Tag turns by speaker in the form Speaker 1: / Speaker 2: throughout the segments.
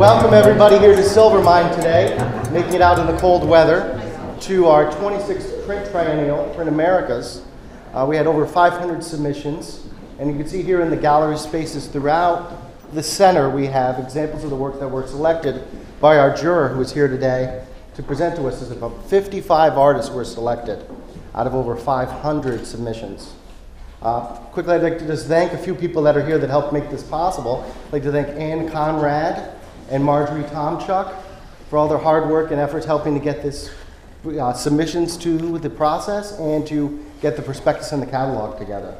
Speaker 1: Welcome everybody here to Silver Mine today, making it out in the cold weather to our 26th Print Triennial Print Americas. We had over 500 submissions, and you can see here in the gallery spaces throughout the center we have examples of the work that were selected by our juror who is here today to present to us. As about 55 artists were selected out of over 500 submissions. Quickly, I'd like to just thank a few people that are here that helped make this possible. I'd like to thank Ann Conrad and Marjorie Tomchuk for all their hard work and efforts helping to get this submissions to the process and to get the prospectus and the catalog together.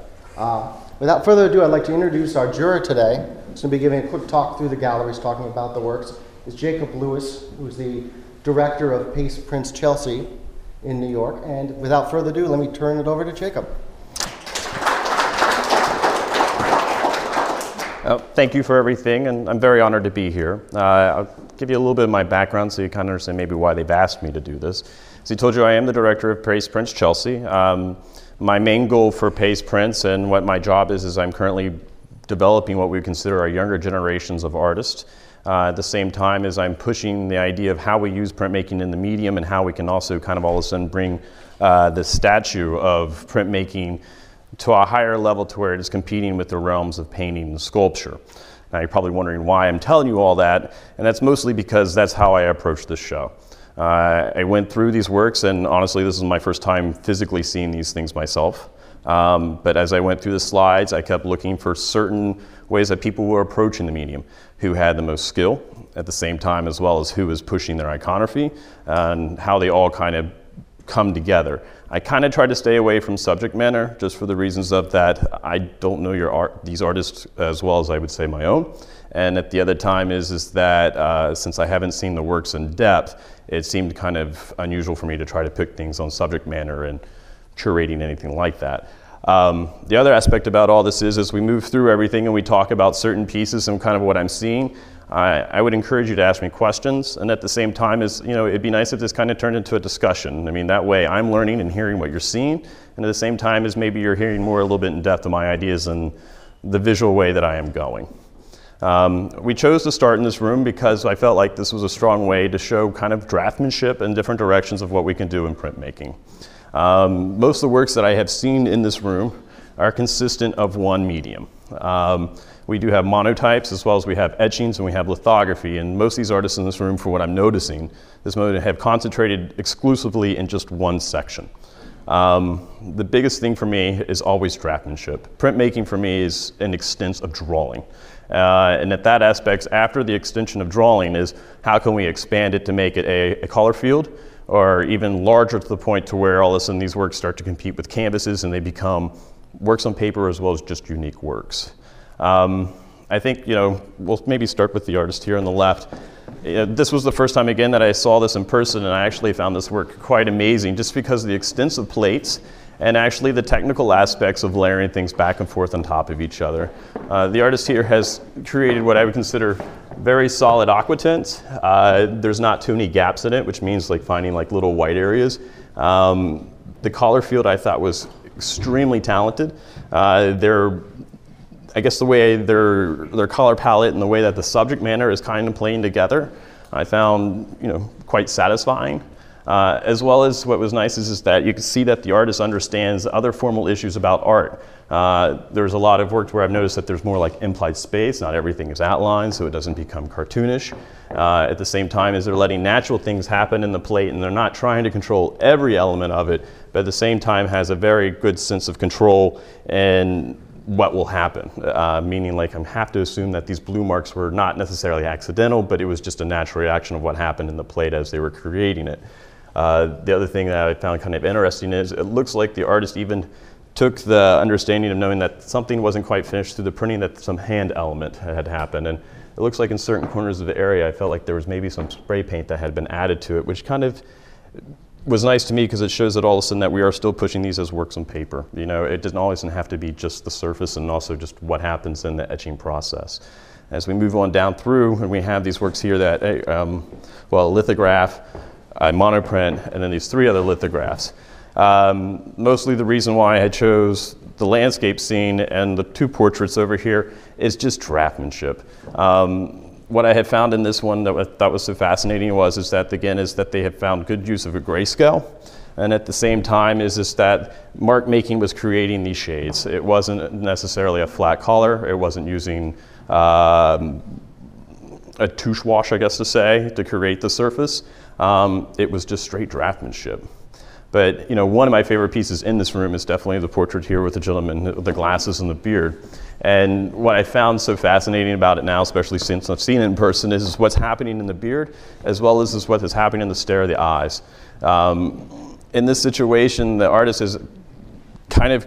Speaker 1: Without further ado, I'd like to introduce our juror today. He's going to be giving a quick talk through the galleries talking about the works. Is Jacob Lewis, who's the director of Pace Prints Chelsea in New York. And without further ado, let me turn it over to Jacob.
Speaker 2: Thank you for everything, and I'm very honored to be here. I'll give you a little bit of my background so you kind of understand maybe why they've asked me to do this. As I told you, I am the director of Pace Prints Chelsea. My main goal for Pace Prints and what my job is I'm currently developing what we consider our younger generations of artists. At the same time as I'm pushing the idea of how we use printmaking in the medium and how we can also kind of all of a sudden bring the statue of printmaking to a higher level to where it is competing with the realms of painting and sculpture. Now you're probably wondering why I'm telling you all that, and that's mostly because that's how I approach this show. I went through these works, and honestly this is my first time physically seeing these things myself. But as I went through the slides, I kept looking for certain ways that people were approaching the medium, who had the most skill at the same time, as well as who was pushing their iconography, and how they all kind of come together. I kind of tried to stay away from subject matter just for the reasons of that I don't know these artists as well as I would say my own. And at the other time is that since I haven't seen the works in depth, it seemed kind of unusual for me to try to pick things on subject matter and curating anything like that. The other aspect about all this is as we move through everything and we talk about certain pieces and kind of what I'm seeing, I would encourage you to ask me questions, and at the same time it'd be nice if this kind of turned into a discussion. I mean, that way I'm learning and hearing what you're seeing, and at the same time as maybe you're hearing more a little bit in depth of my ideas and the visual way that I am going. We chose to start in this room because I felt like this was a strong way to show kind of draftsmanship and different directions of what we can do in printmaking. Most of the works that I have seen in this room are consistent of one medium. We do have monotypes as well as we have etchings and we have lithography, and most of these artists in this room, for what I'm noticing, this moment have concentrated exclusively in just one section. The biggest thing for me is always draftsmanship. Printmaking for me is an extent of drawing. And at that aspect, after the extension of drawing is how can we expand it to make it a color field, or even larger to the point to where all of a sudden these works start to compete with canvases and they become works on paper as well as just unique works. I think, we'll maybe start with the artist here on the left. This was the first time again that I saw this in person, and I actually found this work quite amazing just because of the extensive plates and actually the technical aspects of layering things back and forth on top of each other. The artist here has created what I would consider very solid aquatints. There's not too many gaps in it, which means like finding like little white areas. The color field I thought was extremely talented. I guess the way their color palette and the way that the subject matter is kind of playing together, I found quite satisfying. As well as what was nice is that you can see that the artist understands other formal issues about art. There's a lot of work where I've noticed that there's more like implied space, not everything is outlined so it doesn't become cartoonish. At the same time as they're letting natural things happen in the plate and they're not trying to control every element of it, but at the same time has a very good sense of control and what will happen, meaning like I have to assume that these blue marks were not necessarily accidental, but it was just a natural reaction of what happened in the plate as they were creating it. The other thing that I found kind of interesting is it looks like the artist even took the understanding of knowing that something wasn't quite finished through the printing, that some hand element had happened. And it looks like in certain corners of the area I felt like there was maybe some spray paint that had been added to it, which kind of was nice to me because it shows that all of a sudden that we are still pushing these as works on paper. It doesn't always have to be just the surface and also just what happens in the etching process. As we move on down through, and we have these works here that, a lithograph, a monoprint, and then these three other lithographs. Mostly the reason why I chose the landscape scene and the two portraits over here is just draftsmanship. what I had found in this one that I thought was so fascinating is that they have found good use of a grayscale. And at the same time is that mark making was creating these shades. It wasn't necessarily a flat color. It wasn't using a touche wash, I guess to say, to create the surface. It was just straight draughtsmanship. But one of my favorite pieces in this room is definitely the portrait here with the gentleman with the glasses and the beard. And what I found so fascinating about it now, especially since I've seen it in person, is what's happening in the beard as well as what is happening in the stare of the eyes. In this situation, the artist is kind of,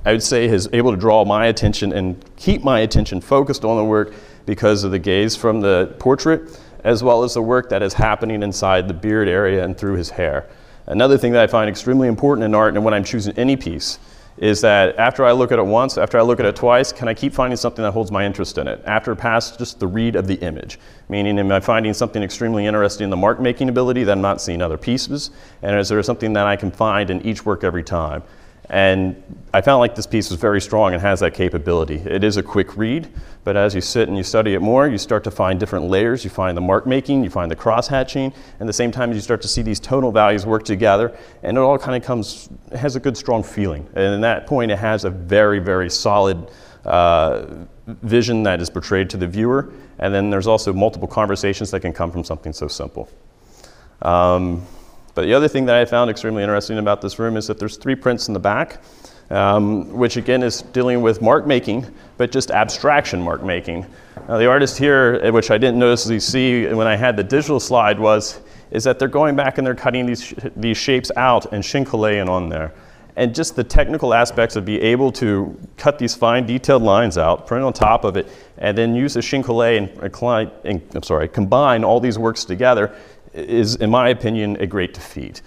Speaker 2: I would say, is able to draw my attention and keep my attention focused on the work because of the gaze from the portrait, as well as the work that is happening inside the beard area and through his hair. Another thing that I find extremely important in art and when I'm choosing any piece is that after I look at it once, after I look at it twice, can I keep finding something that holds my interest in it? After past just the read of the image, meaning am I finding something extremely interesting in the mark making ability that I'm not seeing other pieces? And is there something that I can find in each work every time? And I found like this piece was very strong and has that capability. It is a quick read, but as you sit and you study it more, you start to find different layers. You find the mark making, you find the cross hatching, and at the same time you start to see these tonal values work together, and it all kind of has a good strong feeling. And at that point it has a very, very solid vision that is portrayed to the viewer, and then there's also multiple conversations that can come from something so simple. But the other thing that I found extremely interesting about this room is that there's 3 prints in the back, which again is dealing with mark making, but just abstraction mark making. Now the artist here, which I didn't notice as you see when I had the digital slide, is that they're going back and they're cutting these shapes out and chincollating on there. And just the technical aspects of being able to cut these fine detailed lines out, print on top of it, and then use a chincollet and combine all these works together is, in my opinion, a great feat.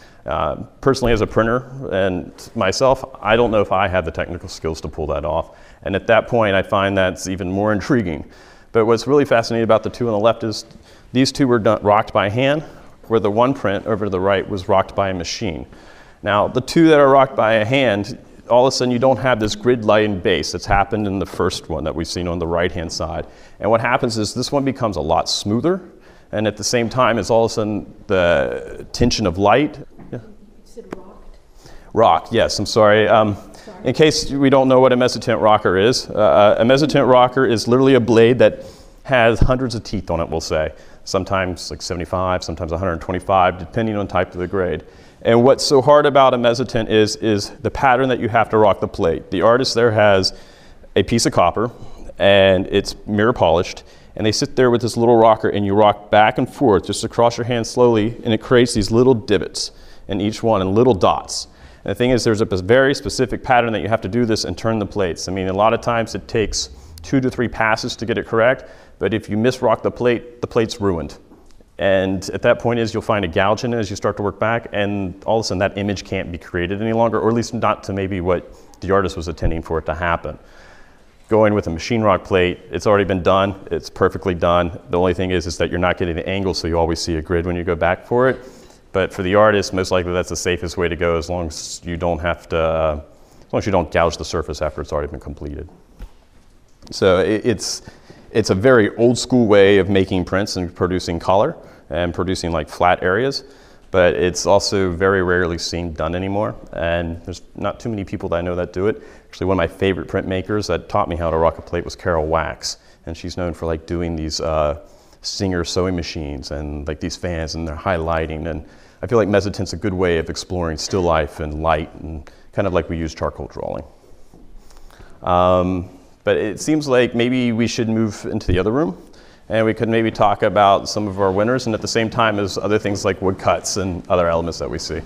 Speaker 2: Personally, as a printer and myself, I don't know if I have the technical skills to pull that off. And at that point, I find that's even more intriguing. But what's really fascinating about the 2 on the left is these 2 were rocked by hand, where the 1 print over to the right was rocked by a machine. Now, the 2 that are rocked by a hand, all of a sudden you don't have this grid line base that's happened in the first one that we've seen on the right-hand side. And what happens is this one becomes a lot smoother, and at the same time, it's all of a sudden the tension of light. Yeah.
Speaker 3: You said rocked?
Speaker 2: Rocked, yes, I'm sorry. In case we don't know what a mezzotint rocker is, a mezzotint rocker is literally a blade that has hundreds of teeth on it, we'll say. Sometimes like 75, sometimes 125, depending on type of the grade. And what's so hard about a mezzotint is the pattern that you have to rock the plate. The artist there has a piece of copper, and it's mirror polished, and they sit there with this little rocker and you rock back and forth just across your hand slowly, and it creates these little divots in each one and little dots. And the thing is, there's a very specific pattern that you have to do this and turn the plates. I mean, a lot of times it takes 2 to 3 passes to get it correct, but if you misrock the plate's ruined. And at that point you'll find a gouge in it as you start to work back, and all of a sudden that image can't be created any longer, or at least not to maybe what the artist was intending for it to happen. Going with a machine rock plate, it's already been done, it's perfectly done. The only thing is that you're not getting the angle, so you always see a grid when you go back for it. But for the artist, most likely that's the safest way to go, as long as you don't have to, as long as you don't gouge the surface after it's already been completed. So it's a very old school way of making prints and producing color and producing like flat areas, but it's also very rarely seen done anymore, and there's not too many people that I know that do it. Actually, one of my favorite printmakers that taught me how to rock a plate was Carol Wax, and she's known for like doing these Singer sewing machines and like these fans, and they're highlighting, and I feel like mezzotint's a good way of exploring still life and light, and kind of like we use charcoal drawing. But it seems like maybe we should move into the other room, and we could maybe talk about some of our winners, and at the same time as other things like woodcuts and other elements that we see.